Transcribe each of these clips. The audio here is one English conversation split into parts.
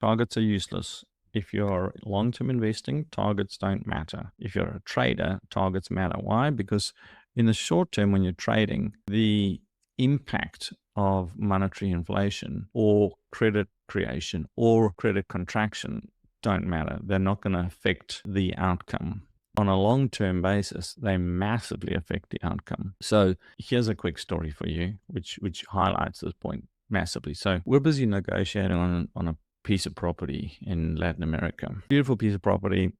Targets are useless. If you're long-term investing, targets don't matter. If you're a trader, targets matter. Why? Because in the short term, when you're trading, the impact of monetary inflation or credit creation or credit contraction don't matter. They're not going to affect the outcome. On a long-term basis, they massively affect the outcome. So here's a quick story for you, which highlights this point massively. So we're busy negotiating on a piece of property in Latin America. Beautiful piece of property,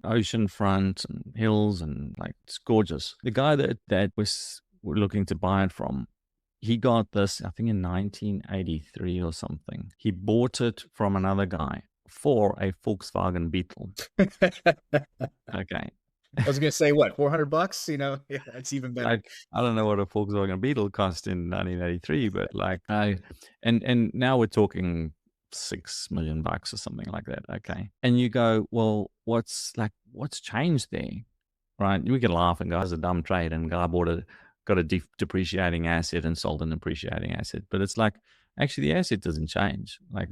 ocean front and hills, and like it's gorgeous. The guy that was looking to buy it from, he got this, I think in 1983 or something. He bought it from another guy for a Volkswagen Beetle. Okay. I was gonna say what, $400? Yeah, that's even better. Like, I don't know what a Volkswagen Beetle cost in 1983, but like and now we're talking $6 million or something like that. Okay. And you go, well, what's changed there? Right. We can laugh and go, it's a dumb trade, and guy got a depreciating asset and sold an appreciating asset. But it's like, actually, the asset doesn't change. Like,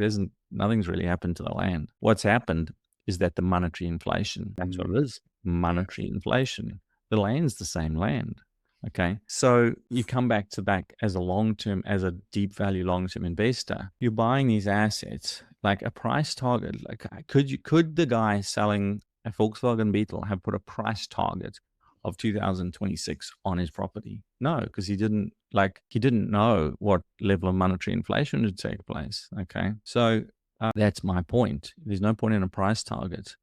nothing's really happened to the land. What's happened is that the monetary inflation, that's what it is, monetary inflation. The land's the same land. Okay. So you come back to that as a deep value long-term investor, you're buying these assets like a price target. Like, could the guy selling a Volkswagen Beetle have put a price target of 2026 on his property? No, because he didn't know what level of monetary inflation would take place. Okay. So that's my point. There's no point in a price target.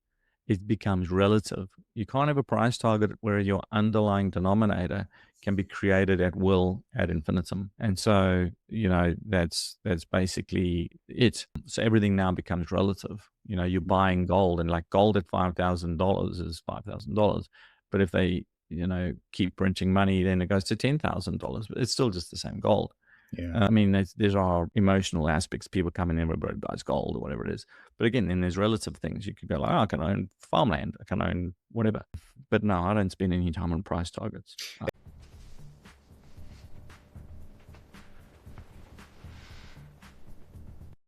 It becomes relative. You can't have a price target where your underlying denominator can be created at will ad infinitum. And so, that's basically it. So everything now becomes relative. You're buying gold, and like gold at $5,000 is $5,000. But if they, keep printing money, then it goes to $10,000. But it's still just the same gold. Yeah. I mean, there's our emotional aspects. People coming in, everybody buys gold or whatever it is. But again, then there's relative things. You could go like, I can own farmland, I can own whatever. But no, I don't spend any time on price targets.